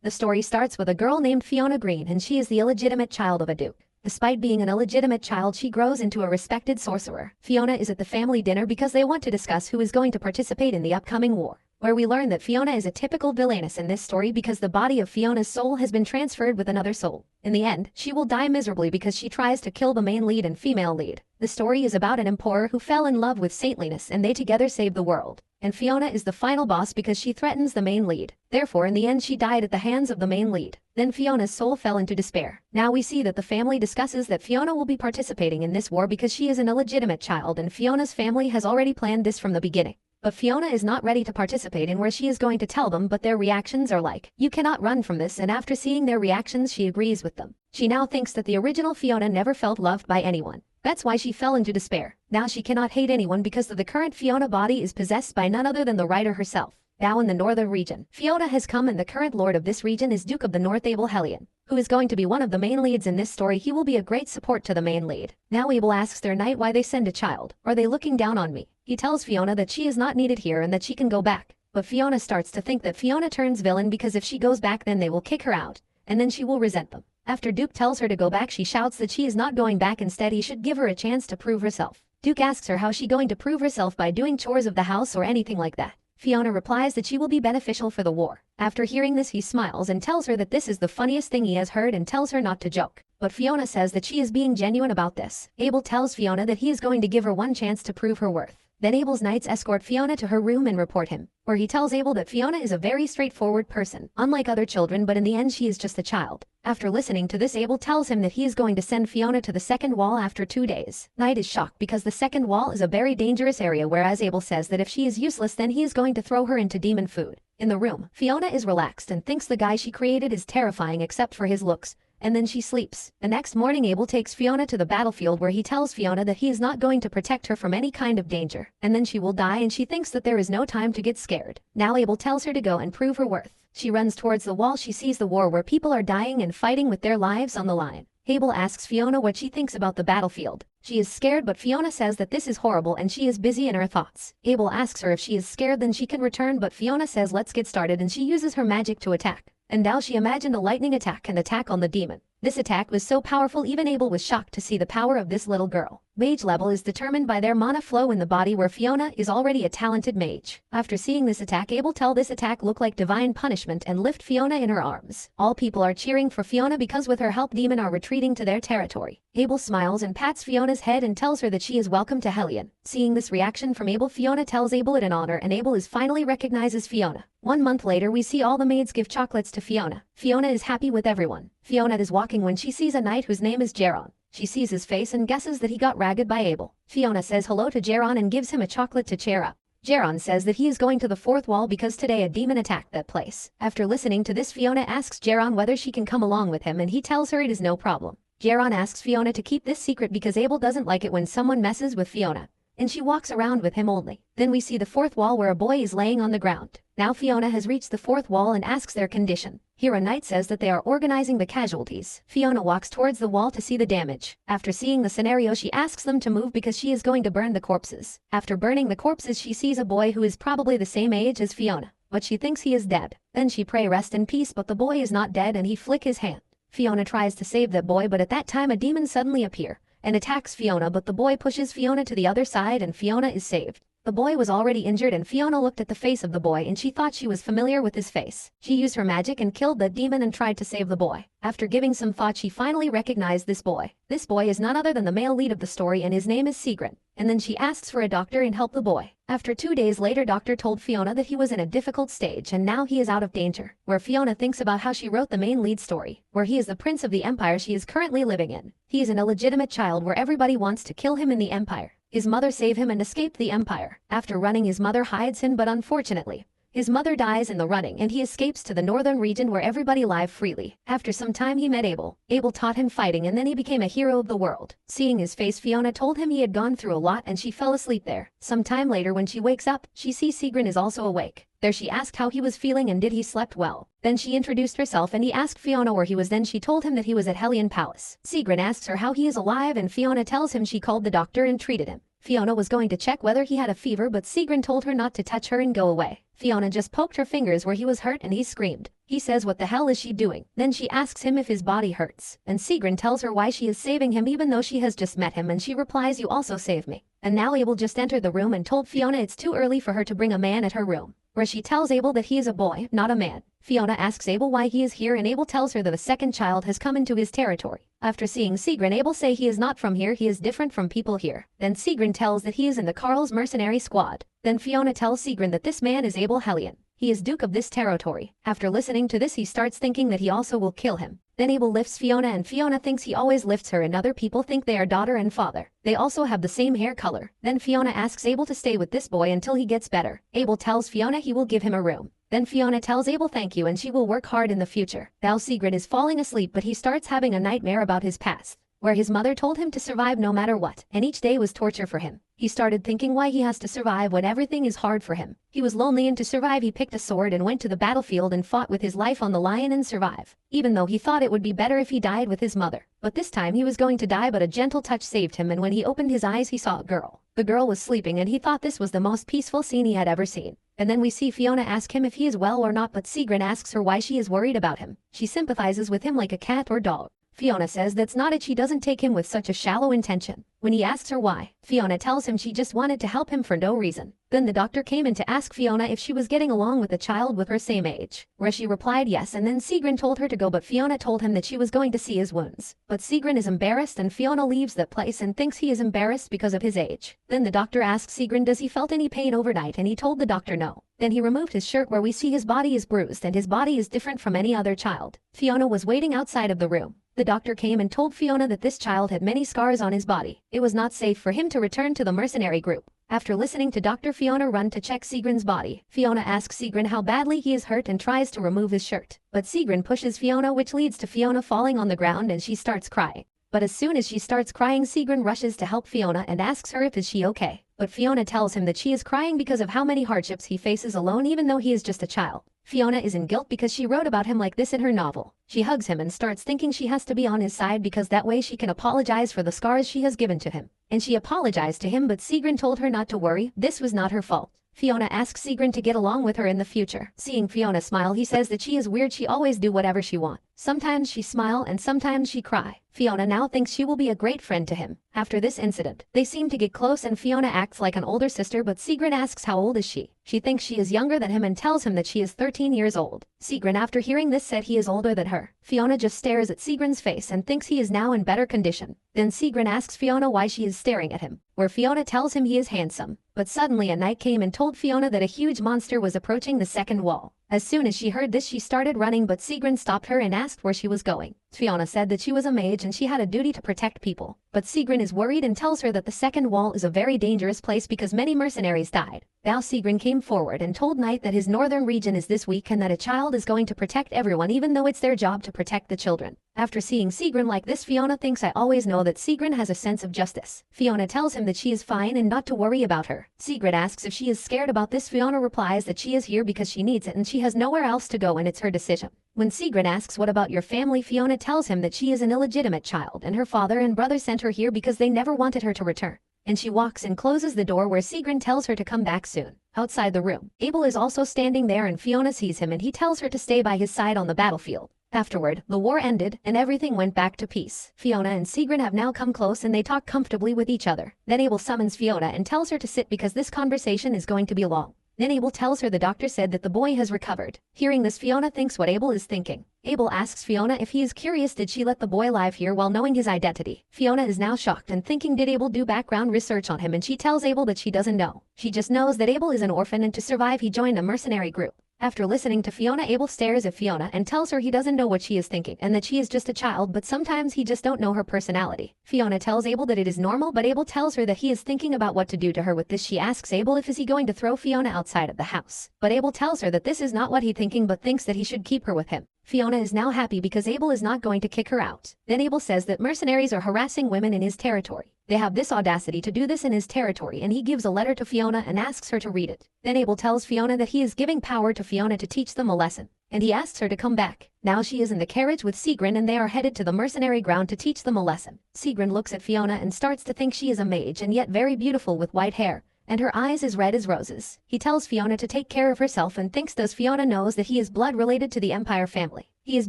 The story starts with a girl named Fiona Green, and she is the illegitimate child of a duke. Despite being an illegitimate child, she grows into a respected sorcerer. Fiona is at the family dinner because they want to discuss who is going to participate in the upcoming war, where we learn that Fiona is a typical villainess in this story because the body of Fiona's soul has been transferred with another soul. In the end, she will die miserably because she tries to kill the main lead and female lead. The story is about an emperor who fell in love with saintliness and they together save the world. And Fiona is the final boss because she threatens the main lead. Therefore, in the end, she died at the hands of the main lead. Then Fiona's soul fell into despair. Now we see that the family discusses that Fiona will be participating in this war because she is an illegitimate child, and Fiona's family has already planned this from the beginning. But Fiona is not ready to participate in where she is going to tell them, but their reactions are like, "You cannot run from this," and after seeing their reactions she agrees with them. She now thinks that the original Fiona never felt loved by anyone. That's why she fell into despair. Now she cannot hate anyone because the current Fiona body is possessed by none other than the writer herself. Now in the northern region, Fiona has come, and the current lord of this region is Duke of the North Abel Hellion, who is going to be one of the main leads in this story. He will be a great support to the main lead. Now Abel asks their knight why they send a child. Are they looking down on me? He tells Fiona that she is not needed here and that she can go back. But Fiona starts to think that Fiona turns villain because if she goes back then they will kick her out, and then she will resent them. After Duke tells her to go back, she shouts that she is not going back. Instead, he should give her a chance to prove herself. Duke asks her how she going to prove herself by doing chores of the house or anything like that. Fiona replies that she will be beneficial for the war. After hearing this, he smiles and tells her that this is the funniest thing he has heard and tells her not to joke. But Fiona says that she is being genuine about this. Abel tells Fiona that he is going to give her one chance to prove her worth. Then Abel's knights escort Fiona to her room and report him, where he tells Abel that Fiona is a very straightforward person, unlike other children, but in the end she is just a child. After listening to this, Abel tells him that he is going to send Fiona to the second wall after 2 days. Knight is shocked because the second wall is a very dangerous area, whereas Abel says that if she is useless then he is going to throw her into demon food. In the room, Fiona is relaxed and thinks the guy she created is terrifying except for his looks, and then she sleeps. The next morning, Abel takes Fiona to the battlefield where he tells Fiona that he is not going to protect her from any kind of danger, and then she will die, and she thinks that there is no time to get scared. Now Abel tells her to go and prove her worth. She runs towards the wall. She sees the war where people are dying and fighting with their lives on the line. Abel asks Fiona what she thinks about the battlefield. She is scared, but Fiona says that this is horrible and she is busy in her thoughts. Abel asks her if she is scared then she can return, but Fiona says let's get started, and she uses her magic to attack. And now she imagined a lightning attack and attack on the demon. This attack was so powerful even Abel was shocked to see the power of this little girl. Mage level is determined by their mana flow in the body, where Fiona is already a talented mage. After seeing this attack, Abel tell this attack look like divine punishment and lift Fiona in her arms. All people are cheering for Fiona because with her help demon are retreating to their territory. Abel smiles and pats Fiona's head and tells her that she is welcome to Hellion. Seeing this reaction from Abel, Fiona tells Abel it an honor, and Abel is finally recognizes Fiona. 1 month later, we see all the maids give chocolates to Fiona. Fiona is happy with everyone. Fiona is walking when she sees a knight whose name is Jaron. She sees his face and guesses that he got ragged by Abel. Fiona says hello to Jaron and gives him a chocolate to cheer up. Jaron says that he is going to the fourth wall because today a demon attacked that place. After listening to this, Fiona asks Jaron whether she can come along with him, and he tells her it is no problem. Jaron asks Fiona to keep this secret because Abel doesn't like it when someone messes with Fiona, and she walks around with him only. Then we see the fourth wall where a boy is laying on the ground. Now Fiona has reached the fourth wall and asks their condition. Here a knight says that they are organizing the casualties. Fiona walks towards the wall to see the damage. After seeing the scenario, she asks them to move because she is going to burn the corpses. After burning the corpses, she sees a boy who is probably the same age as Fiona, but she thinks he is dead. Then she pray rest in peace, but the boy is not dead and he flick his hand. Fiona tries to save that boy, but at that time a demon suddenly appear and attacks Fiona, but the boy pushes Fiona to the other side and Fiona is saved. The boy was already injured and Fiona looked at the face of the boy and she thought she was familiar with his face. She used her magic and killed the demon and tried to save the boy. After giving some thought, she finally recognized this boy. This boy is none other than the male lead of the story and his name is Sigrid. And then she asks for a doctor and help the boy. After 2 days later, doctor told Fiona that he was in a difficult stage and now he is out of danger. Where Fiona thinks about how she wrote the main lead story, where he is the prince of the empire she is currently living in. He is an illegitimate child where everybody wants to kill him in the empire. His mother saved him and escaped the empire. After running, his mother hides him, but unfortunately, his mother dies in the running and he escapes to the northern region where everybody live freely. After some time he met Abel. Abel taught him fighting and then he became a hero of the world. Seeing his face, Fiona told him he had gone through a lot and she fell asleep there. Some time later when she wakes up, she sees Sigrid is also awake. There she asked how he was feeling and did he slept well. Then she introduced herself and he asked Fiona where he was. Then she told him that he was at Hellion Palace. Sigrid asks her how he is alive and Fiona tells him she called the doctor and treated him. Fiona was going to check whether he had a fever, but Sigrid told her not to touch her and go away. Fiona just poked her fingers where he was hurt and he screamed. He says what the hell is she doing? Then she asks him if his body hurts, and Sigrun tells her why she is saving him even though she has just met him, and she replies, you also save me. And now Abel just entered the room and told Fiona it's too early for her to bring a man at her room, where she tells Abel that he is a boy, not a man. Fiona asks Abel why he is here, and Abel tells her that a second child has come into his territory. After seeing Sigrun, Abel say he is not from here, he is different from people here. Then Sigrun tells that he is in the Carl's mercenary squad. Then Fiona tells Sigrun that this man is Abel Hellion. He is Duke of this territory. After listening to this, he starts thinking that he also will kill him. Then Abel lifts Fiona, and Fiona thinks he always lifts her, and other people think they are daughter and father. They also have the same hair color. Then Fiona asks Abel to stay with this boy until he gets better. Abel tells Fiona he will give him a room. Then Fiona tells Abel thank you and she will work hard in the future. Now Sigrid is falling asleep, but he starts having a nightmare about his past, where his mother told him to survive no matter what, and each day was torture for him. He started thinking why he has to survive when everything is hard for him. He was lonely, and to survive he picked a sword and went to the battlefield and fought with his life on the line and survive, even though he thought it would be better if he died with his mother. But this time he was going to die, but a gentle touch saved him, and when he opened his eyes he saw a girl. The girl was sleeping and he thought this was the most peaceful scene he had ever seen. And then we see Fiona ask him if he is well or not, but Sigrun asks her why she is worried about him. She sympathizes with him like a cat or dog. Fiona says that's not it, she doesn't take him with such a shallow intention. When he asks her why, Fiona tells him she just wanted to help him for no reason. Then the doctor came in to ask Fiona if she was getting along with a child with her same age, where she replied yes, and then Sigrun told her to go, but Fiona told him that she was going to see his wounds. But Sigrun is embarrassed and Fiona leaves that place and thinks he is embarrassed because of his age. Then the doctor asks Sigrun does he felt any pain overnight, and he told the doctor no. Then he removed his shirt, where we see his body is bruised and his body is different from any other child. Fiona was waiting outside of the room. The doctor came and told Fiona that this child had many scars on his body. It was not safe for him to return to the mercenary group. After listening to Dr. Fiona run to check Sigrun's body, Fiona asks Sigrun how badly he is hurt and tries to remove his shirt. But Sigrun pushes Fiona, which leads to Fiona falling on the ground and she starts crying. But as soon as she starts crying, Sigrun rushes to help Fiona and asks her if is she okay. But Fiona tells him that she is crying because of how many hardships he faces alone even though he is just a child. Fiona is in guilt because she wrote about him like this in her novel. She hugs him and starts thinking she has to be on his side because that way she can apologize for the scars she has given to him. And she apologized to him, but Sigrun told her not to worry, this was not her fault. Fiona asks Sigrun to get along with her in the future. Seeing Fiona smile, he says that she is weird, she always do whatever she wants. Sometimes she smile and sometimes she cry. Fiona now thinks she will be a great friend to him. After this incident, they seem to get close and Fiona acts like an older sister, but Sigrun asks how old is she. She thinks she is younger than him and tells him that she is 13 years old. Sigrun, after hearing this, said he is older than her. Fiona just stares at Sigrun's face and thinks he is now in better condition. Then Sigrun asks Fiona why she is staring at him, where Fiona tells him he is handsome. But suddenly a knight came and told Fiona that a huge monster was approaching the second wall. As soon as she heard this, she started running, but Sigrun stopped her and asked where she was going. Fiona said that she was a mage and she had a duty to protect people. But Sigrun is worried and tells her that the second wall is a very dangerous place because many mercenaries died. Now Sigrun came forward and told Knight that his northern region is this weak and that a child is going to protect everyone even though it's their job to protect the children. After seeing Sigrun like this, Fiona thinks I always know that Sigrun has a sense of justice. Fiona tells him that she is fine and not to worry about her. Sigrun asks if she is scared about this. Fiona replies that she is here because she needs it and she has nowhere else to go and it's her decision. When Sigrun asks what about your family, Fiona tells him that she is an illegitimate child and her father and brother sent her here because they never wanted her to return. And she walks and closes the door, where Sigrun tells her to come back soon. Outside the room, Abel is also standing there and Fiona sees him and he tells her to stay by his side on the battlefield. Afterward, the war ended and everything went back to peace. Fiona and Sigrun have now come close and they talk comfortably with each other. Then Abel summons Fiona and tells her to sit because this conversation is going to be long. Then Abel tells her the doctor said that the boy has recovered. Hearing this, Fiona thinks what Abel is thinking. Abel asks Fiona if he is curious did she let the boy live here while knowing his identity. Fiona is now shocked and thinking did Abel do background research on him, and she tells Abel that she doesn't know. She just knows that Abel is an orphan and to survive he joined a mercenary group. After listening to Fiona, Abel stares at Fiona and tells her he doesn't know what she is thinking and that she is just a child, but sometimes he just don't know her personality. Fiona tells Abel that it is normal, but Abel tells her that he is thinking about what to do to her. With this, she asks Abel if is he going to throw Fiona outside of the house. But Abel tells her that this is not what he thinking, but thinks that he should keep her with him. Fiona is now happy because Abel is not going to kick her out. Then Abel says that mercenaries are harassing women in his territory. They have this audacity to do this in his territory, and he gives a letter to Fiona and asks her to read it. Then Abel tells Fiona that he is giving power to Fiona to teach them a lesson, and he asks her to come back. Now she is in the carriage with Sigrun and they are headed to the mercenary ground to teach them a lesson. Sigrun looks at Fiona and starts to think she is a mage and yet very beautiful with white hair. and her eyes as red as roses. He tells Fiona to take care of herself and thinks thus Fiona knows that he is blood related to the Empire family. He is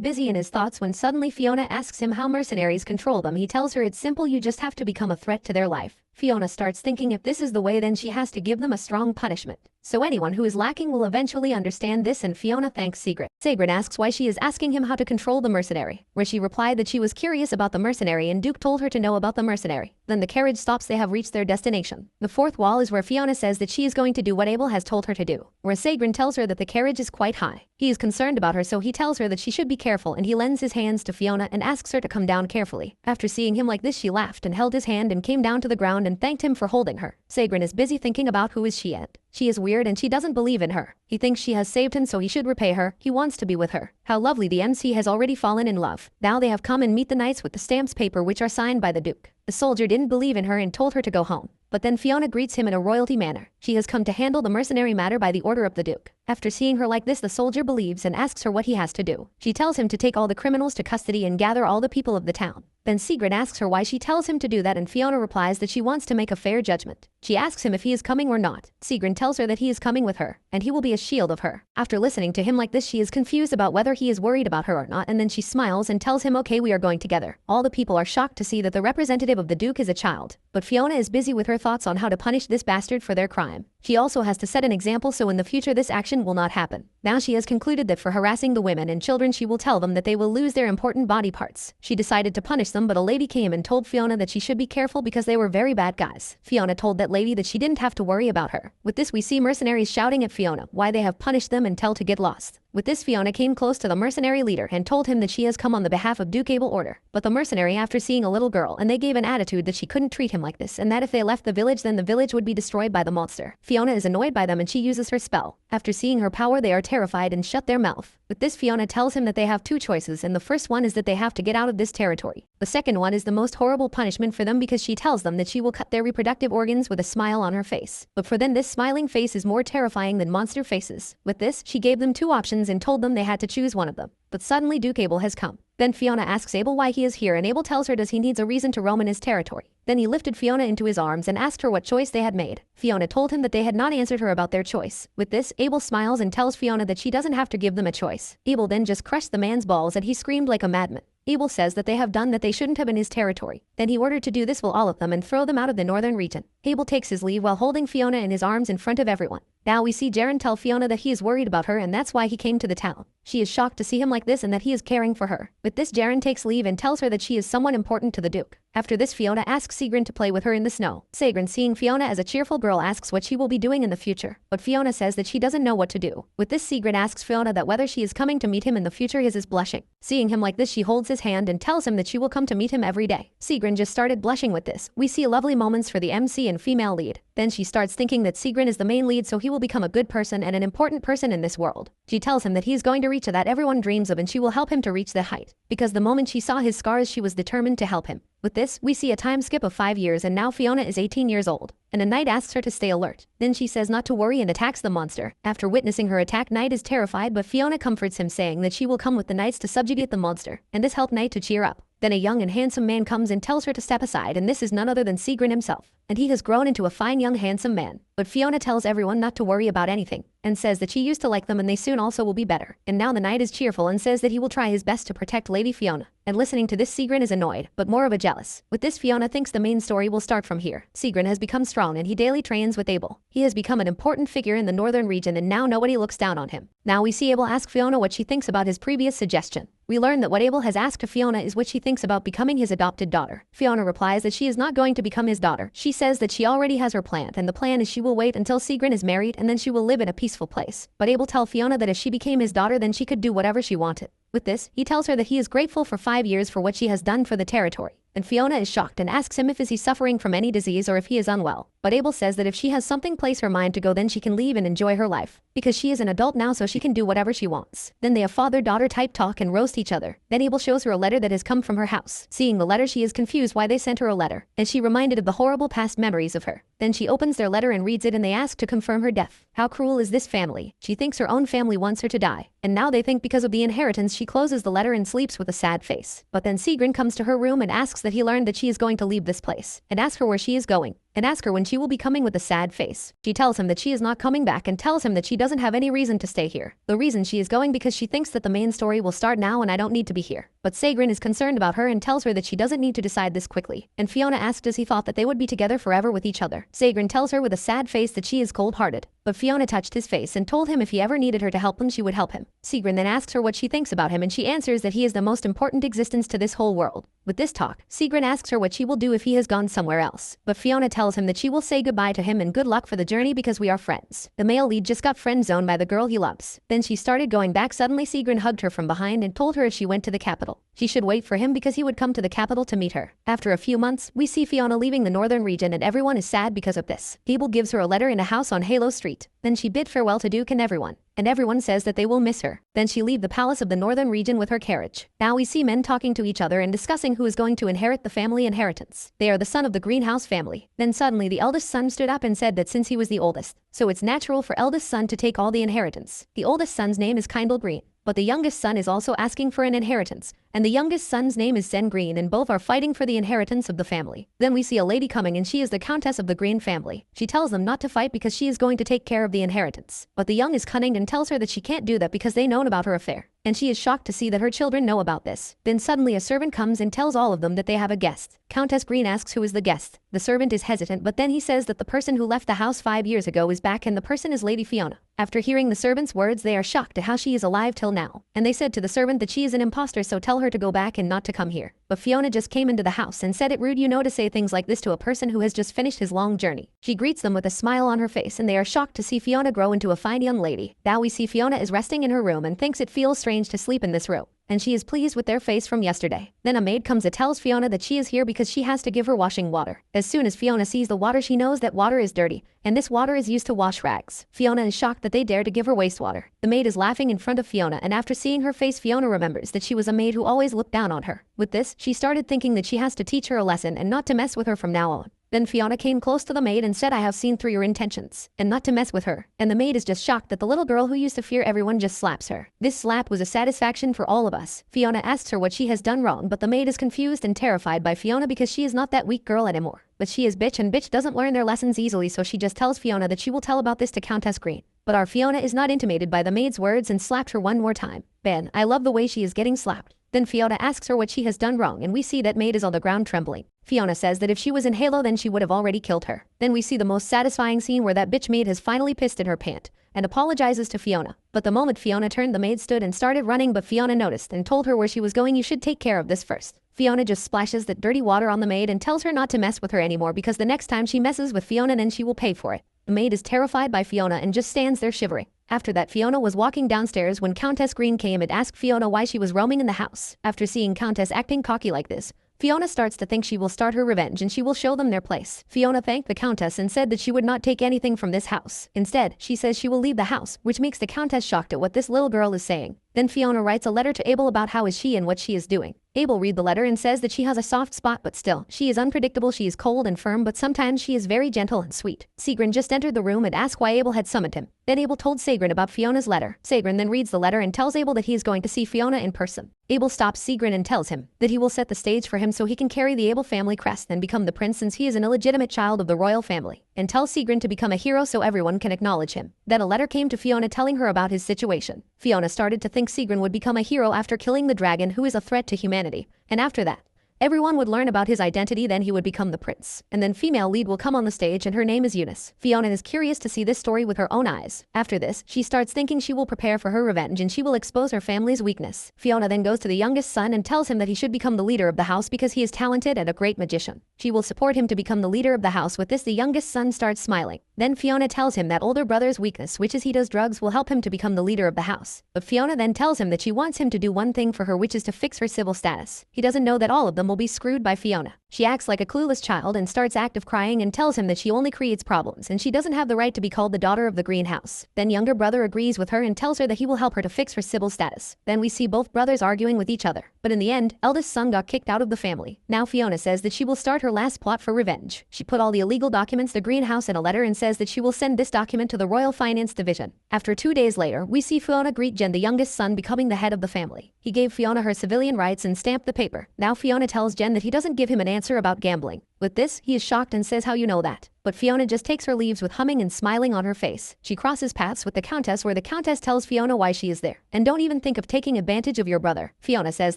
busy in his thoughts when suddenly Fiona asks him how mercenaries control them. He tells her it's simple, you just have to become a threat to their life. Fiona starts thinking if this is the way then she has to give them a strong punishment. So anyone who is lacking will eventually understand this, and Fiona thanks Sigrid. Sigrid asks why she is asking him how to control the mercenary, where she replied that she was curious about the mercenary and Duke told her to know about the mercenary. Then the carriage stops, they have reached their destination. The fourth wall is where Fiona says that she is going to do what Abel has told her to do, where Sigrid tells her that the carriage is quite high. He is concerned about her, so he tells her that she should be careful, and he lends his hands to Fiona and asks her to come down carefully. After seeing him like this, she laughed and held his hand and came down to the ground and thanked him for holding her. Sigrid is busy thinking about who is she and she is weird and she doesn't believe in her. He thinks she has saved him, so he should repay her. He wants to be with her. How lovely, the MC has already fallen in love. Now they have come and meet the knights with the stamps paper which are signed by the Duke. The soldier didn't believe in her and told her to go home. But then Fiona greets him in a royalty manner. She has come to handle the mercenary matter by the order of the Duke. After seeing her like this, the soldier believes and asks her what he has to do. She tells him to take all the criminals to custody and gather all the people of the town. Then Sigrid asks her why she tells him to do that, and Fiona replies that she wants to make a fair judgment. She asks him if he is coming or not. Sigrid tells her that he is coming with her, and he will be a shield of her. After listening to him like this, she is confused about whether he is worried about her or not, and then she smiles and tells him, okay, we are going together. All the people are shocked to see that the representative of the Duke is a child, but Fiona is busy with her thoughts on how to punish this bastard for their crime. She also has to set an example so in the future this action will not happen. Now she has concluded that for harassing the women and children she will tell them that they will lose their important body parts. She decided to punish them, but a lady came and told Fiona that she should be careful because they were very bad guys. Fiona told that lady that she didn't have to worry about her. With this we see mercenaries shouting at Fiona why they have punished them and tell to get lost. With this, Fiona came close to the mercenary leader and told him that she has come on the behalf of Duke Abel order. But the mercenary, after seeing a little girl, and they gave an attitude that she couldn't treat him like this and that if they left the village then the village would be destroyed by the monster. Fiona is annoyed by them and she uses her spell. After seeing her power they are terrified and shut their mouth. With this, Fiona tells him that they have two choices, and the first one is that they have to get out of this territory. The second one is the most horrible punishment for them because she tells them that she will cut their reproductive organs with a smile on her face. But for them this smiling face is more terrifying than monster faces. With this, she gave them two options and told them they had to choose one of them. But suddenly Duke Abel has come. Then Fiona asks Abel why he is here, and Abel tells her does he needs a reason to roam in his territory. Then he lifted Fiona into his arms and asked her what choice they had made. Fiona told him that they had not answered her about their choice. With this, Abel smiles and tells Fiona that she doesn't have to give them a choice. Abel then just crushed the man's balls and he screamed like a madman. Abel says that they have done that they shouldn't have in his territory. Then he ordered to do this will all of them and throw them out of the northern region. Abel takes his leave while holding Fiona in his arms in front of everyone. Now we see Jaren tell Fiona that he is worried about her and that's why he came to the town. She is shocked to see him like this and that he is caring for her. With this, Jaren takes leave and tells her that she is someone important to the Duke. After this, Fiona asks Sigrid to play with her in the snow. Sigrid, seeing Fiona as a cheerful girl, asks what she will be doing in the future. But Fiona says that she doesn't know what to do. With this, Sigrid asks Fiona that whether she is coming to meet him in the future. He is blushing. Seeing him like this, she holds his hand and tells him that she will come to meet him every day. Sigrid just started blushing with this. We see lovely moments for the MC and female lead. Then she starts thinking that Sigrid is the main lead, so he will become a good person and an important person in this world. She tells him that he is going to reach that everyone dreams of and she will help him to reach the height. Because the moment she saw his scars she was determined to help him. With this, we see a time skip of 5 years and now Fiona is 18 years old. And a knight asks her to stay alert. Then she says not to worry and attacks the monster. After witnessing her attack, Knight is terrified, but Fiona comforts him saying that she will come with the knights to subjugate the monster. And this helped Knight to cheer up. Then a young and handsome man comes and tells her to step aside, and this is none other than Sigrid himself. And he has grown into a fine young handsome man. But Fiona tells everyone not to worry about anything, and says that she used to like them and they soon also will be better. And now the knight is cheerful and says that he will try his best to protect Lady Fiona. And listening to this, Sigrid is annoyed, but more of a jealous. With this, Fiona thinks the main story will start from here. Sigrid has become strong and he daily trains with Abel. He has become an important figure in the northern region and now nobody looks down on him. Now we see Abel ask Fiona what she thinks about his previous suggestion. We learn that what Abel has asked of Fiona is what she thinks about becoming his adopted daughter. Fiona replies that she is not going to become his daughter. She says that she already has her plan, and the plan is she will wait until Sigrid is married and then she will live in a peaceful place. But Abel tells Fiona that if she became his daughter then she could do whatever she wanted. With this, he tells her that he is grateful for 5 years for what she has done for the territory. And Fiona is shocked and asks him if is he suffering from any disease or if he is unwell. But Abel says that if she has something place her mind to go then she can leave and enjoy her life. Because she is an adult now so she can do whatever she wants. Then they have father-daughter type talk and roast each other. Then Abel shows her a letter that has come from her house. Seeing the letter she is confused why they sent her a letter. And she reminded of the horrible past memories of her. Then she opens their letter and reads it and they ask to confirm her death. How cruel is this family? She thinks her own family wants her to die. And now they think because of the inheritance she closes the letter and sleeps with a sad face. But then Sigrid comes to her room and asks that he learned that she is going to leave this place. And asks her where she is going. and ask her when she will be coming with a sad face. She tells him that she is not coming back and tells him that she doesn't have any reason to stay here. The reason she is going because she thinks that the main story will start now and I don't need to be here. But Sagrin is concerned about her and tells her that she doesn't need to decide this quickly. And Fiona asked as he thought that they would be together forever with each other. Sagrin tells her with a sad face that she is cold-hearted. But Fiona touched his face and told him if he ever needed her to help him she would help him. Sagrin then asks her what she thinks about him and she answers that he is the most important existence to this whole world. With this talk, Sagrin asks her what she will do if he has gone somewhere else. But Fiona tells him that she will say goodbye to him and good luck for the journey because we are friends. The male lead just got friend-zoned by the girl he loves. Then she started going back. Suddenly Sagrin hugged her from behind and told her if she went to the capital, she should wait for him because he would come to the capital to meet her. After a few months, we see Fiona leaving the northern region and everyone is sad because of this. Abel gives her a letter in a house on Halo Street. Then she bid farewell to Duke and everyone says that they will miss her. Then she leave the palace of the northern region with her carriage. Now we see men talking to each other and discussing who is going to inherit the family inheritance. They are the son of the greenhouse family. Then suddenly the eldest son stood up and said that since he was the oldest, so it's natural for eldest son to take all the inheritance. The oldest son's name is Kindle Green, but the youngest son is also asking for an inheritance, and the youngest son's name is Zen Green and both are fighting for the inheritance of the family. Then we see a lady coming and she is the Countess of the Green family. She tells them not to fight because she is going to take care of the inheritance. But the young is cunning and tells her that she can't do that because they known about her affair. And she is shocked to see that her children know about this. Then suddenly a servant comes and tells all of them that they have a guest. Countess Green asks who is the guest. The servant is hesitant but then he says that the person who left the house 5 years ago is back and the person is Lady Fiona. After hearing the servant's words they are shocked at how she is alive till now. And they said to the servant that she is an imposter so tell her to go back and not to come here. But Fiona just came into the house and said it rude to say things like this to a person who has just finished his long journey. She greets them with a smile on her face and they are shocked to see Fiona grow into a fine young lady. Now we see Fiona is resting in her room and thinks it feels strange to sleep in this room. And she is pleased with their face from yesterday. Then a maid comes and tells Fiona that she is here because she has to give her washing water. As soon as Fiona sees the water she knows that water is dirty, and this water is used to wash rags. Fiona is shocked that they dare to give her wastewater. The maid is laughing in front of Fiona and after seeing her face Fiona remembers that she was a maid who always looked down on her. With this, she started thinking that she has to teach her a lesson and not to mess with her from now on. Then Fiona came close to the maid and said I have seen through your intentions, and not to mess with her. And the maid is just shocked that the little girl who used to fear everyone just slaps her. This slap was a satisfaction for all of us. Fiona asks her what she has done wrong but the maid is confused and terrified by Fiona because she is not that weak girl anymore. But she is bitch and bitch doesn't learn their lessons easily so she just tells Fiona that she will tell about this to Countess Green. But our Fiona is not intimidated by the maid's words and slapped her one more time. Ben, I love the way she is getting slapped. Then Fiona asks her what she has done wrong and we see that maid is on the ground trembling. Fiona says that if she was in Halo then she would have already killed her. Then we see the most satisfying scene where that bitch maid has finally pissed in her pant and apologizes to Fiona. But the moment Fiona turned the maid stood and started running but Fiona noticed and told her where she was going you should take care of this first. Fiona just splashes that dirty water on the maid and tells her not to mess with her anymore because the next time she messes with Fiona then she will pay for it. The maid is terrified by Fiona and just stands there shivering. After that Fiona was walking downstairs when Countess Green came and asked Fiona why she was roaming in the house. After seeing Countess acting cocky like this, Fiona starts to think she will start her revenge and she will show them their place. Fiona thanked the Countess and said that she would not take anything from this house. Instead, she says she will leave the house, which makes the Countess shocked at what this little girl is saying. Then Fiona writes a letter to Abel about how is she and what she is doing. Abel read the letter and says that she has a soft spot but still, she is unpredictable, she is cold and firm but sometimes she is very gentle and sweet. Sagrin just entered the room and asked why Abel had summoned him. Then Abel told Sagrin about Fiona's letter. Sagrin then reads the letter and tells Abel that he is going to see Fiona in person. Abel stops Sagrin and tells him that he will set the stage for him so he can carry the Abel family crest and become the prince since he is an illegitimate child of the royal family, and tells Sagrin to become a hero so everyone can acknowledge him. Then a letter came to Fiona telling her about his situation. Fiona started to think Sagrin would become a hero after killing the dragon who is a threat to humanity, and after that, everyone would learn about his identity, then he would become the prince. And then female lead will come on the stage and her name is Eunice. Fiona is curious to see this story with her own eyes. After this, she starts thinking she will prepare for her revenge and she will expose her family's weakness. Fiona then goes to the youngest son and tells him that he should become the leader of the house because he is talented and a great magician. She will support him to become the leader of the house. With this, the youngest son starts smiling. Then Fiona tells him that older brother's weakness, which is he does drugs, will help him to become the leader of the house. But Fiona then tells him that she wants him to do one thing for her, which is to fix her civil status. He doesn't know that all of them will be screwed by Fiona. She acts like a clueless child and starts active crying and tells him that she only creates problems and she doesn't have the right to be called the daughter of the greenhouse. Then younger brother agrees with her and tells her that he will help her to fix her civil status. Then we see both brothers arguing with each other. But in the end, eldest son got kicked out of the family. Now Fiona says that she will start her last plot for revenge. She put all the illegal documents to the greenhouse in a letter and says that she will send this document to the Royal Finance Division. After 2 days later, we see Fiona greet Jen, the youngest son, becoming the head of the family. He gave Fiona her civilian rights and stamped the paper. Now Fiona tells Jen that he doesn't give him an answer about gambling. With this, he is shocked and says, "How you know that?" But Fiona just takes her leaves with humming and smiling on her face. She crosses paths with the Countess where the Countess tells Fiona why she is there. "And don't even think of taking advantage of your brother." Fiona says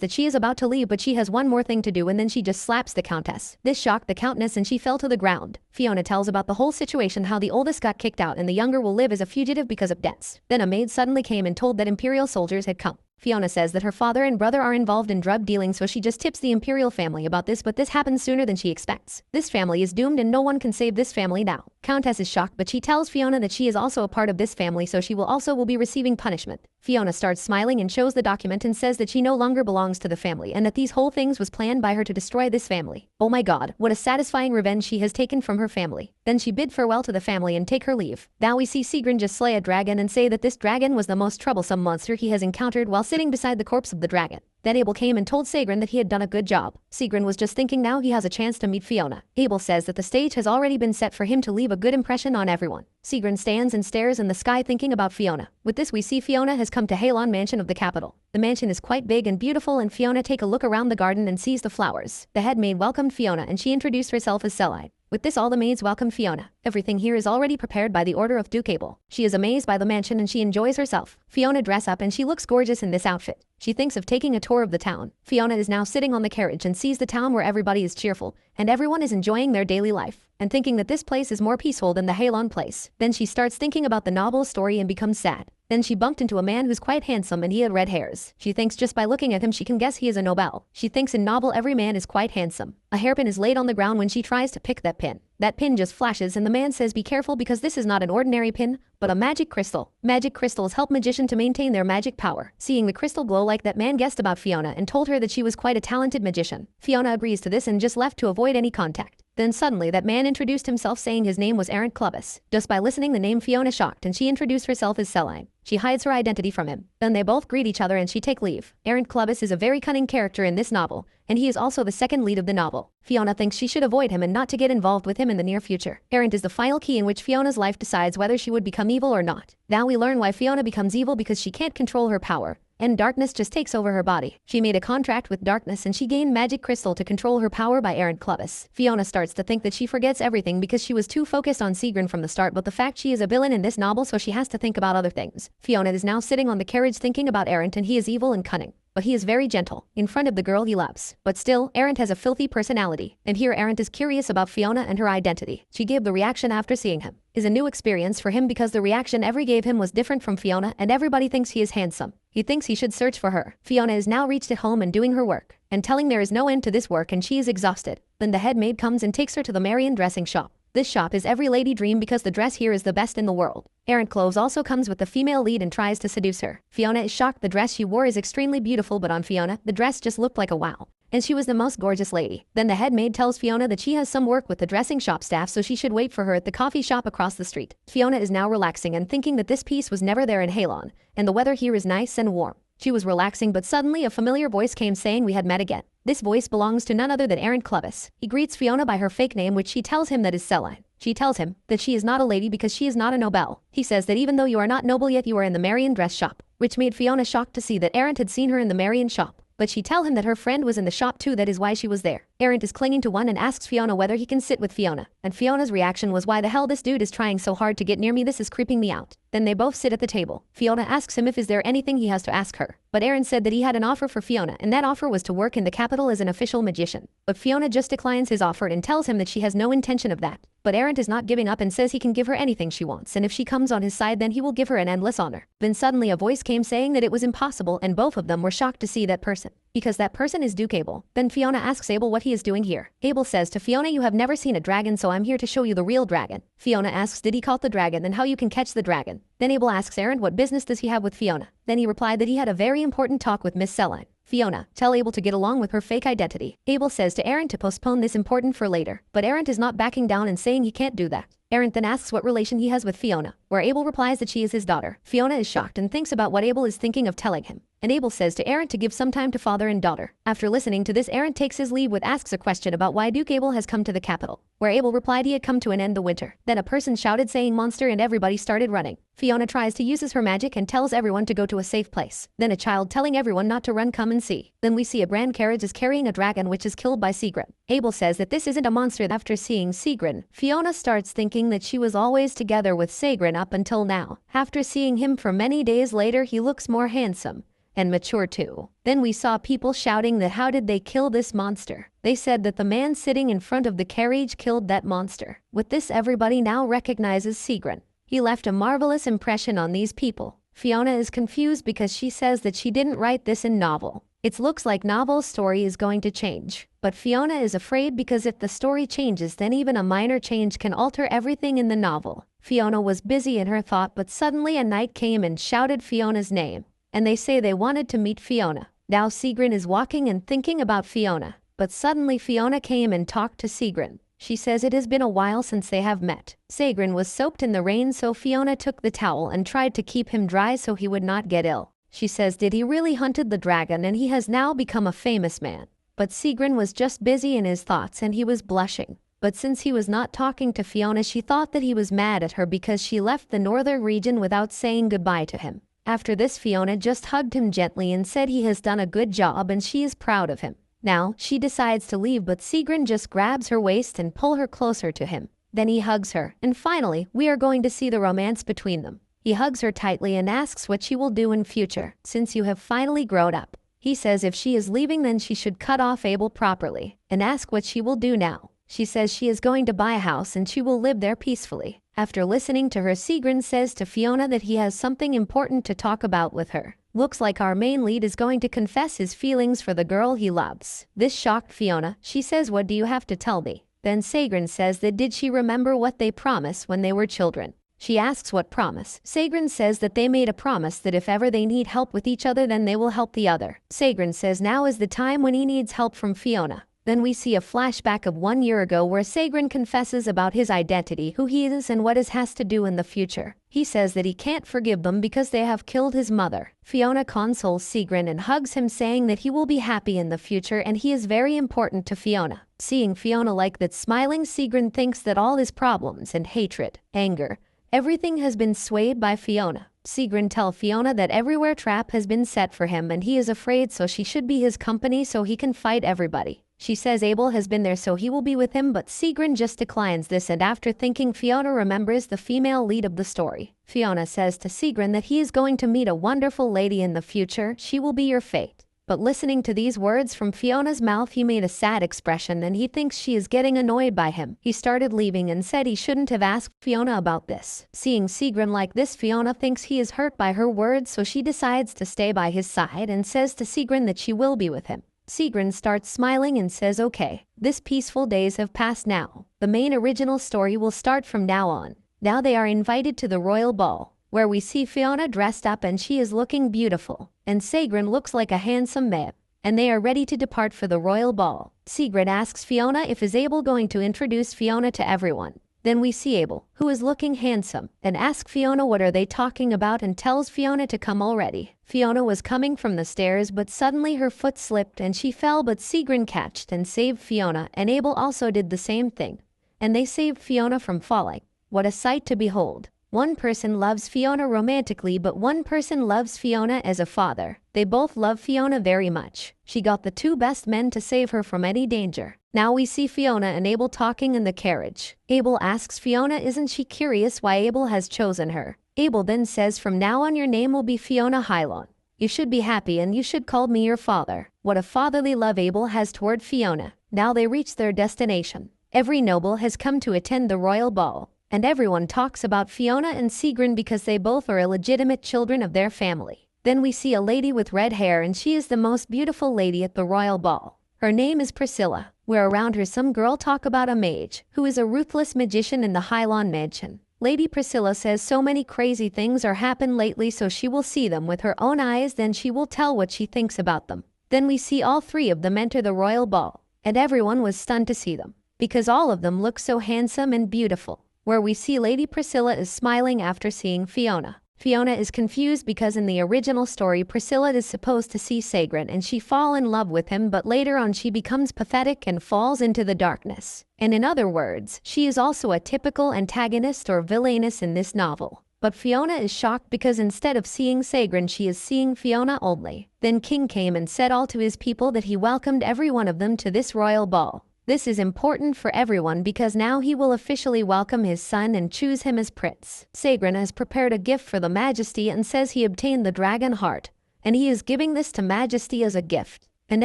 that she is about to leave but she has one more thing to do, and then she just slaps the Countess. This shocked the Countess and she fell to the ground. Fiona tells about the whole situation, how the oldest got kicked out and the younger will live as a fugitive because of debts. Then a maid suddenly came and told that Imperial soldiers had come. Fiona says that her father and brother are involved in drug dealing, so she just tips the Imperial family about this, but this happens sooner than she expects. This family is doomed and no one can save this family now. Countess is shocked, but she tells Fiona that she is also a part of this family, so she will be receiving punishment. Fiona starts smiling and shows the document and says that she no longer belongs to the family and that these whole things was planned by her to destroy this family. Oh my god, what a satisfying revenge she has taken from her family. Then she bid farewell to the family and take her leave. Now we see Sigrun just slay a dragon and say that this dragon was the most troublesome monster he has encountered while sitting beside the corpse of the dragon. Then Abel came and told Sigrun that he had done a good job. Sigrun was just thinking now he has a chance to meet Fiona. Abel says that the stage has already been set for him to leave a good impression on everyone. Sigrun stands and stares in the sky thinking about Fiona. With this we see Fiona has come to Halon Mansion of the capital. The mansion is quite big and beautiful, and Fiona take a look around the garden and sees the flowers. The head maid welcomed Fiona and she introduced herself as Selide. With this all the maids welcome Fiona. Everything here is already prepared by the order of Duke Abel. She is amazed by the mansion and she enjoys herself. Fiona dress up and she looks gorgeous in this outfit. She thinks of taking a tour of the town. Fiona is now sitting on the carriage and sees the town where everybody is cheerful and everyone is enjoying their daily life, and thinking that this place is more peaceful than the Halon place. Then she starts thinking about the novel story and becomes sad. Then she bumped into a man who's quite handsome and he had red hairs. She thinks just by looking at him she can guess he is a noble. She thinks in novel every man is quite handsome. A hairpin is laid on the ground when she tries to pick that pin. That pin just flashes and the man says, "Be careful because this is not an ordinary pin, but a magic crystal." Magic crystals help magician to maintain their magic power. Seeing the crystal glow like that, man guessed about Fiona and told her that she was quite a talented magician. Fiona agrees to this and just left to avoid any contact. Then suddenly that man introduced himself saying his name was Errant Clubbus. Just by listening the name, Fiona shocked and she introduced herself as Celine. She hides her identity from him. Then they both greet each other and she take leave. Errant Clubbus is a very cunning character in this novel, and he is also the second lead of the novel. Fiona thinks she should avoid him and not to get involved with him in the near future. Errant is the final key in which Fiona's life decides whether she would become evil or not. Now we learn why Fiona becomes evil, because she can't control her power, and darkness just takes over her body. She made a contract with darkness and she gained magic crystal to control her power by Errant Clubbus. Fiona starts to think that she forgets everything because she was too focused on Sigrun from the start, but the fact she is a villain in this novel, so she has to think about other things. Fiona is now sitting on the carriage thinking about Errant, and he is evil and cunning, but he is very gentle in front of the girl he loves. But still, Errant has a filthy personality, and here Errant is curious about Fiona and her identity. She gave the reaction after seeing him. Is a new experience for him because the reaction every gave him was different from Fiona, and everybody thinks he is handsome. He thinks he should search for her. Fiona is now reached at home and doing her work, and telling there is no end to this work and she is exhausted. Then the head maid comes and takes her to the Marian dressing shop. This shop is every lady dream because the dress here is the best in the world. Errant Cloves also comes with the female lead and tries to seduce her. Fiona is shocked. The dress she wore is extremely beautiful, but on Fiona, the dress just looked like a wow, and she was the most gorgeous lady. Then the head maid tells Fiona that she has some work with the dressing shop staff, so she should wait for her at the coffee shop across the street. Fiona is now relaxing and thinking that this piece was never there in Halon, and the weather here is nice and warm. She was relaxing, but suddenly a familiar voice came saying we had met again. This voice belongs to none other than Errant Clubbus. He greets Fiona by her fake name, which she tells him that is Celine. She tells him that she is not a lady because she is not a noble. He says that even though you are not noble yet, you are in the Marian dress shop, which made Fiona shocked to see that Errant had seen her in the Marian shop. But she tell him that her friend was in the shop too, that is why she was there. Errant is clinging to one and asks Fiona whether he can sit with Fiona. And Fiona's reaction was, why the hell this dude is trying so hard to get near me, this is creeping me out. Then they both sit at the table. Fiona asks him if is there anything he has to ask her. But Errant said that he had an offer for Fiona, and that offer was to work in the capital as an official magician. But Fiona just declines his offer and tells him that she has no intention of that. But Errant is not giving up and says he can give her anything she wants, and if she comes on his side then he will give her an endless honor. Then suddenly a voice came saying that it was impossible, and both of them were shocked to see that person, because that person is Duke Abel. Then Fiona asks Abel what he is doing here. Abel says to Fiona, you have never seen a dragon, so I'm here to show you the real dragon. Fiona asks did he caught the dragon and how you can catch the dragon. Then Abel asks Errant what business does he have with Fiona. Then he replied that he had a very important talk with Miss Celine. Fiona tell Abel to get along with her fake identity. Abel says to Errant to postpone this important for later, but Errant is not backing down and saying he can't do that. Errant then asks what relation he has with Fiona, where Abel replies that she is his daughter. Fiona is shocked and thinks about what Abel is thinking of telling him. and Abel says to Aaron to give some time to father and daughter. After listening to this, Aaron takes his leave with asks a question about why Duke Abel has come to the capital, where Abel replied he had come to end the winter. Then a person shouted saying monster and everybody started running. Fiona tries to use her magic and tells everyone to go to a safe place. Then a child telling everyone not to run come and see. Then we see a grand carriage is carrying a dragon which is killed by Sigrid. Abel says that this isn't a monster. After seeing Sigrid, Fiona starts thinking that she was always together with Sigrid up until now. After seeing him for many days later, he looks more handsome and mature too. Then we saw people shouting that how did they kill this monster? They said that the man sitting in front of the carriage killed that monster. With this, everybody now recognizes Sigrid. He left a marvelous impression on these people. Fiona is confused because she says that she didn't write this in novel. It looks like novel's story is going to change. But Fiona is afraid because if the story changes, then even a minor change can alter everything in the novel. Fiona was busy in her thought, but suddenly a knight came and shouted Fiona's name. And they say they wanted to meet Fiona. Now Sigrid is walking and thinking about Fiona. But suddenly Fiona came and talked to Sigrid. She says it has been a while since they have met. Sigrid was soaked in the rain, so Fiona took the towel and tried to keep him dry so he would not get ill. She says did he really hunted the dragon and he has now become a famous man. But Sigrid was just busy in his thoughts and he was blushing. But since he was not talking to Fiona, she thought that he was mad at her because she left the northern region without saying goodbye to him. After this, Fiona just hugged him gently and said he has done a good job and she is proud of him. Now, she decides to leave, but Sigrid just grabs her waist and pulls her closer to him. Then he hugs her, and finally, we are going to see the romance between them. He hugs her tightly and asks what she will do in future, since you have finally grown up. He says if she is leaving, then she should cut off Abel properly, and ask what she will do now. She says she is going to buy a house and she will live there peacefully. After listening to her, Sigrid says to Fiona that he has something important to talk about with her. Looks like our main lead is going to confess his feelings for the girl he loves. This shocked Fiona. She says, what do you have to tell me? Then Sigrid says that did she remember what they promised when they were children? She asks what promise. Sigrid says that they made a promise that if ever they need help with each other, then they will help the other. Sigrid says now is the time when he needs help from Fiona. Then we see a flashback of 1 year ago where Sigrid confesses about his identity, who he is and what it has to do in the future. He says that he can't forgive them because they have killed his mother. Fiona consoles Sigrid and hugs him, saying that he will be happy in the future and he is very important to Fiona. Seeing Fiona like that smiling, Sigrid thinks that all his problems and hatred, anger, everything has been swayed by Fiona. Sigrid tells Fiona that everywhere trap has been set for him and he is afraid, so she should be his company so he can fight everybody. She says Abel has been there so he will be with him, but Sigrid just declines this, and after thinking, Fiona remembers the female lead of the story. Fiona says to Sigrid that he is going to meet a wonderful lady in the future. She will be your fate. But listening to these words from Fiona's mouth, he made a sad expression and he thinks she is getting annoyed by him. He started leaving and said he shouldn't have asked Fiona about this. Seeing Sigrid like this, Fiona thinks he is hurt by her words, so she decides to stay by his side and says to Sigrid that she will be with him. Sigrid starts smiling and says okay, this peaceful days have passed now. The main original story will start from now on. Now they are invited to the royal ball, where we see Fiona dressed up and she is looking beautiful, and Sigrid looks like a handsome man, and they are ready to depart for the royal ball. Sigrid asks Fiona if is Abel going to introduce Fiona to everyone. Then we see Abel, who is looking handsome, and asks Fiona what are they talking about and tells Fiona to come already. Fiona was coming from the stairs, but suddenly her foot slipped and she fell, but Sigrid catched and saved Fiona, and Abel also did the same thing. And they saved Fiona from falling. What a sight to behold. One person loves Fiona romantically, but one person loves Fiona as a father. They both love Fiona very much. She got the two best men to save her from any danger. Now we see Fiona and Abel talking in the carriage. Abel asks Fiona isn't she curious why Abel has chosen her. Abel then says from now on your name will be Fiona Hylon. You should be happy and you should call me your father. What a fatherly love Abel has toward Fiona. Now they reach their destination. Every noble has come to attend the royal ball, and everyone talks about Fiona and Sigrid because they both are illegitimate children of their family. Then we see a lady with red hair and she is the most beautiful lady at the royal ball. Her name is Priscilla, where around her some girl talk about a mage, who is a ruthless magician in the Hylon mansion. Lady Priscilla says so many crazy things are happened lately, so she will see them with her own eyes, then she will tell what she thinks about them. Then we see all three of them enter the royal ball, and everyone was stunned to see them, because all of them look so handsome and beautiful. Where we see Lady Priscilla is smiling after seeing Fiona. Fiona is confused because in the original story Priscilla is supposed to see Sagren and she fall in love with him, but later on she becomes pathetic and falls into the darkness. And in other words, she is also a typical antagonist or villainess in this novel. But Fiona is shocked because instead of seeing Sagren she is seeing Fiona only. Then King came and said all to his people that he welcomed every one of them to this royal ball. This is important for everyone because now he will officially welcome his son and choose him as prince. Sagren has prepared a gift for the Majesty and says he obtained the dragon heart, and he is giving this to Majesty as a gift. And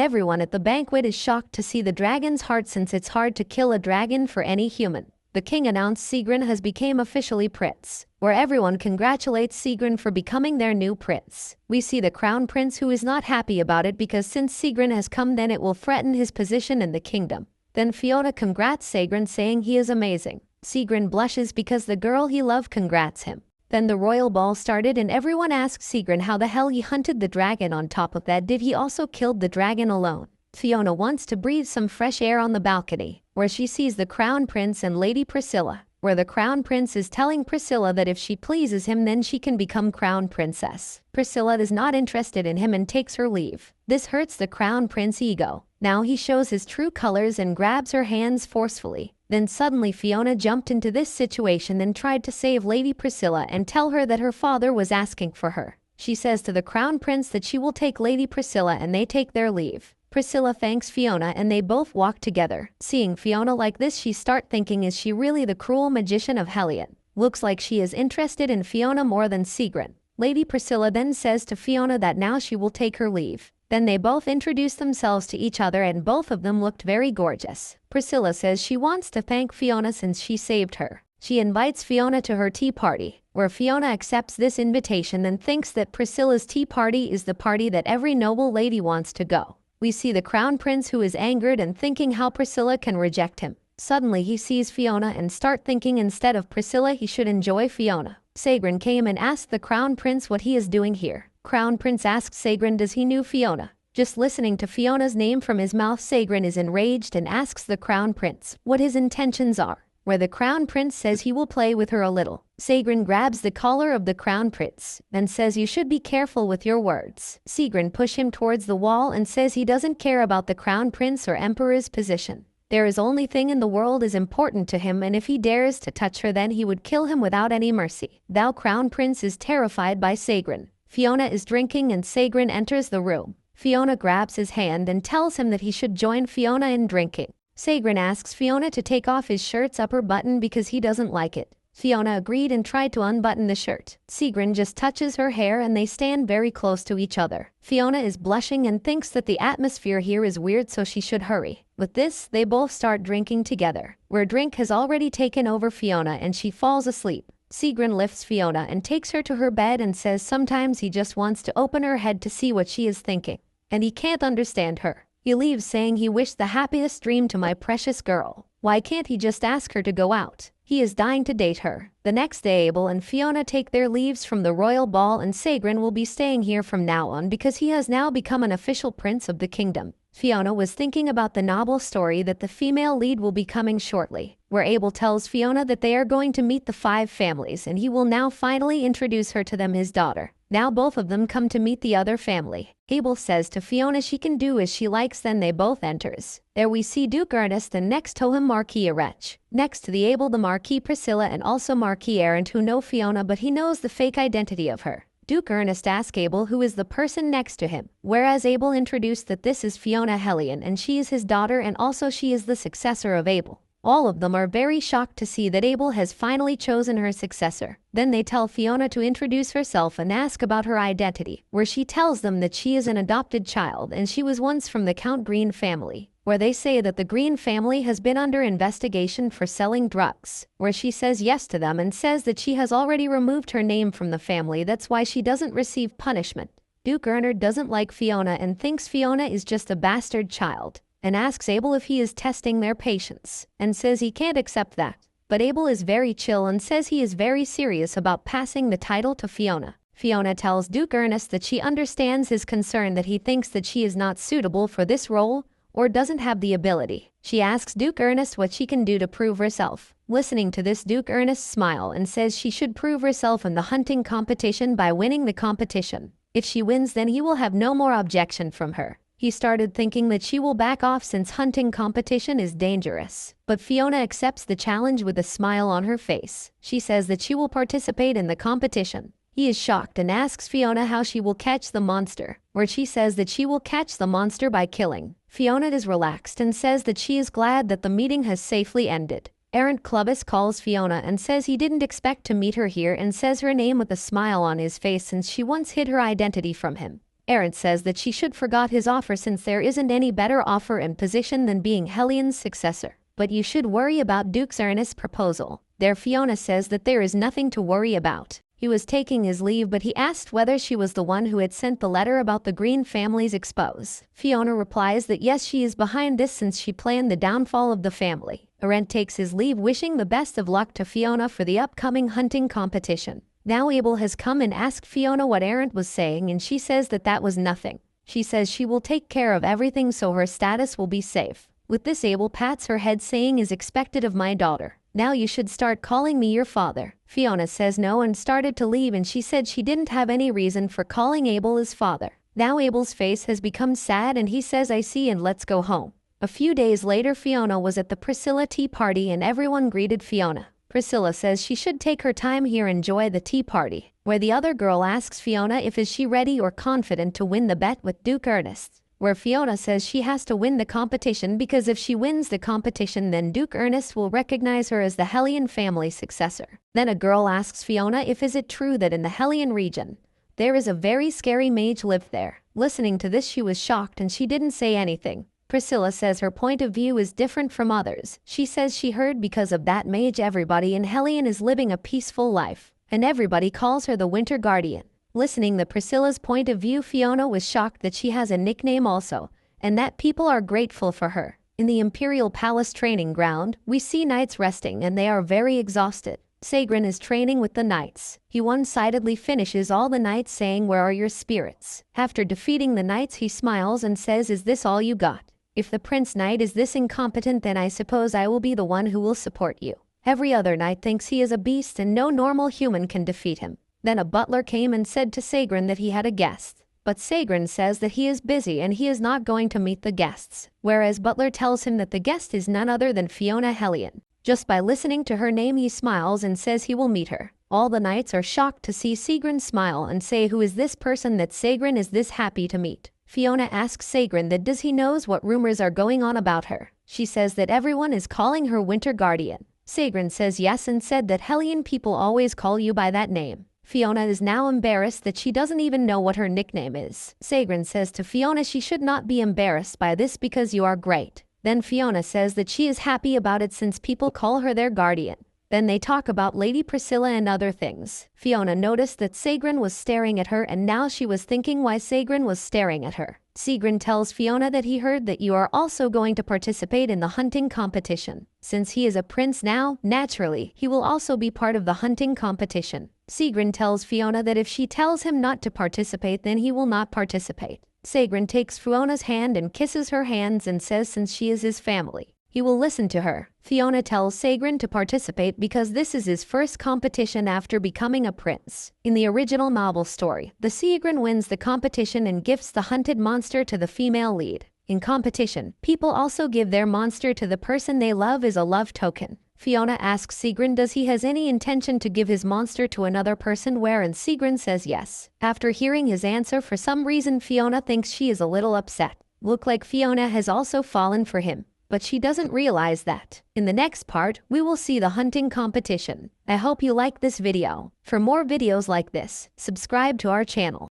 everyone at the banquet is shocked to see the dragon's heart since it's hard to kill a dragon for any human. The king announced Sagren has become officially prince, where everyone congratulates Sagren for becoming their new prince. We see the crown prince who is not happy about it because since Sagren has come then it will threaten his position in the kingdom. Then Fiona congrats Sagren saying he is amazing. Sagren blushes because the girl he loved congrats him. Then the royal ball started and everyone asked Sagren how the hell he hunted the dragon. On top of that, did he also killed the dragon alone? Fiona wants to breathe some fresh air on the balcony, where she sees the crown prince and Lady Priscilla, where the crown prince is telling Priscilla that if she pleases him then she can become crown princess. Priscilla is not interested in him and takes her leave. This hurts the crown prince's ego. Now he shows his true colors and grabs her hands forcefully. Then suddenly Fiona jumped into this situation and tried to save Lady Priscilla and tell her that her father was asking for her. She says to the crown prince that she will take Lady Priscilla and they take their leave. Priscilla thanks Fiona and they both walk together. Seeing Fiona like this she start thinking, is she really the cruel magician of Hellion? Looks like she is interested in Fiona more than Sagren. Lady Priscilla then says to Fiona that now she will take her leave. Then they both introduce themselves to each other and both of them looked very gorgeous. Priscilla says she wants to thank Fiona since she saved her. She invites Fiona to her tea party, where Fiona accepts this invitation and thinks that Priscilla's tea party is the party that every noble lady wants to go. We see the crown prince who is angered and thinking how Priscilla can reject him. Suddenly he sees Fiona and start thinking instead of Priscilla he should enjoy Fiona. Sagren came and asked the crown prince what he is doing here. Crown prince asked Sagren does he knew Fiona. Just listening to Fiona's name from his mouth, Sagren is enraged and asks the crown prince what his intentions are, where the crown prince says he will play with her a little. Sagren grabs the collar of the crown prince and says you should be careful with your words. Sagren pushes him towards the wall and says he doesn't care about the crown prince or emperor's position. There is only thing in the world is important to him and if he dares to touch her then he would kill him without any mercy. Thou crown prince is terrified by Sagren. Fiona is drinking and Sagren enters the room. Fiona grabs his hand and tells him that he should join Fiona in drinking. Sagren asks Fiona to take off his shirt's upper button because he doesn't like it. Fiona agreed and tried to unbutton the shirt. Sagren just touches her hair and they stand very close to each other. Fiona is blushing and thinks that the atmosphere here is weird so she should hurry. With this, they both start drinking together, where drink has already taken over Fiona and she falls asleep. Sagren lifts Fiona and takes her to her bed and says sometimes he just wants to open her head to see what she is thinking. And he can't understand her. He leaves saying he wished the happiest dream to my precious girl. Why can't he just ask her to go out? He is dying to date her. The next day Abel and Fiona take their leaves from the royal ball and Sagren will be staying here from now on because he has now become an official prince of the kingdom. Fiona was thinking about the novel story that the female lead will be coming shortly, where Abel tells Fiona that they are going to meet the 5 families and he will now finally introduce her to them, his daughter. Now both of them come to meet the other family. Abel says to Fiona she can do as she likes, then they both enters. There we see Duke Ernest and next to him Marquis Arech. Next to the Abel the Marquis Priscilla and also Marquis Arent who know Fiona but he knows the fake identity of her. Duke Ernest asks Abel who is the person next to him, whereas Abel introduced that this is Fiona Hellion and she is his daughter and also she is the successor of Abel. All of them are very shocked to see that Abel has finally chosen her successor. Then they tell Fiona to introduce herself and ask about her identity, where she tells them that she is an adopted child and she was once from the Count Green family, where they say that the Green family has been under investigation for selling drugs, where she says yes to them and says that she has already removed her name from the family, that's why she doesn't receive punishment. Duke Ernest doesn't like Fiona and thinks Fiona is just a bastard child, and asks Abel if he is testing their patience, and says he can't accept that. But Abel is very chill and says he is very serious about passing the title to Fiona. Fiona tells Duke Ernest that she understands his concern, that he thinks that she is not suitable for this role, or doesn't have the ability. She asks Duke Ernest what she can do to prove herself. Listening to this, Duke Ernest smiles and says she should prove herself in the hunting competition by winning the competition. If she wins, then he will have no more objection from her. He started thinking that she will back off since hunting competition is dangerous. But Fiona accepts the challenge with a smile on her face. She says that she will participate in the competition. He is shocked and asks Fiona how she will catch the monster, where she says that she will catch the monster by killing. Fiona is relaxed and says that she is glad that the meeting has safely ended. Errant Clubbus calls Fiona and says he didn't expect to meet her here and says her name with a smile on his face since she once hid her identity from him. Errant says that she should forgot his offer since there isn't any better offer and position than being Hellion's successor. But you should worry about Duke's earnest proposal. There Fiona says that there is nothing to worry about. He was taking his leave, but he asked whether she was the one who had sent the letter about the Green family's expose. Fiona replies that yes, she is behind this since she planned the downfall of the family. Errant takes his leave, wishing the best of luck to Fiona for the upcoming hunting competition. Now Abel has come and asked Fiona what Errant was saying, and she says that that was nothing. She says she will take care of everything so her status will be safe. With this, Abel pats her head saying is expected of my daughter. Now you should start calling me your father. Fiona says no and started to leave, and she said she didn't have any reason for calling Abel his father. Now Abel's face has become sad and he says I see and let's go home. A few days later, Fiona was at the Priscilla tea party and everyone greeted Fiona. Priscilla says she should take her time here and enjoy the tea party, where the other girl asks Fiona if is she ready or confident to win the bet with Duke Ernest. Where Fiona says she has to win the competition because if she wins the competition then Duke Ernest will recognize her as the Hellion family successor. Then a girl asks Fiona if is it true that in the Hellion region, there is a very scary mage lived there. Listening to this, she was shocked and she didn't say anything. Priscilla says her point of view is different from others. She says she heard because of that mage everybody in Hellion is living a peaceful life, and everybody calls her the Winter Guardian. Listening to Priscilla's point of view, Fiona was shocked that she has a nickname also, and that people are grateful for her. In the Imperial Palace training ground, we see knights resting and they are very exhausted. Sagrin is training with the knights. He one-sidedly finishes all the knights saying, "Where are your spirits?" After defeating the knights, he smiles and says, "Is this all you got? If the Prince Knight is this incompetent, then I suppose I will be the one who will support you." Every other knight thinks he is a beast and no normal human can defeat him. Then a butler came and said to Sagrin that he had a guest. But Sagrin says that he is busy and he is not going to meet the guests, whereas Butler tells him that the guest is none other than Fiona Hellion. Just by listening to her name, he smiles and says he will meet her. All the knights are shocked to see Sagrin smile and say, "Who is this person that Sagrin is this happy to meet?" Fiona asks Sagrin that does he knows what rumors are going on about her. She says that everyone is calling her Winter Guardian. Sagrin says yes and said that Hellion people always call you by that name. Fiona is now embarrassed that she doesn't even know what her nickname is. Sagrin says to Fiona she should not be embarrassed by this because you are great. Then Fiona says that she is happy about it since people call her their guardian. Then they talk about Lady Priscilla and other things. Fiona noticed that Sagrin was staring at her and now she was thinking why Sagrin was staring at her. Sagrin tells Fiona that he heard that you are also going to participate in the hunting competition. Since he is a prince now, naturally, he will also be part of the hunting competition. Sagrin tells Fiona that if she tells him not to participate, then he will not participate. Sagrin takes Fiona's hand and kisses her hands and says since she is his family, he will listen to her. Fiona tells Sagrin to participate because this is his first competition after becoming a prince. In the original Marvel story, the Sagrin wins the competition and gifts the hunted monster to the female lead. In competition, people also give their monster to the person they love as a love token. Fiona asks Sagrin does he has any intention to give his monster to another person, wherein Sagrin says yes. After hearing his answer, for some reason Fiona thinks she is a little upset. Look like Fiona has also fallen for him, but she doesn't realize that. In the next part, we will see the hunting competition. I hope you like this video. For more videos like this, subscribe to our channel.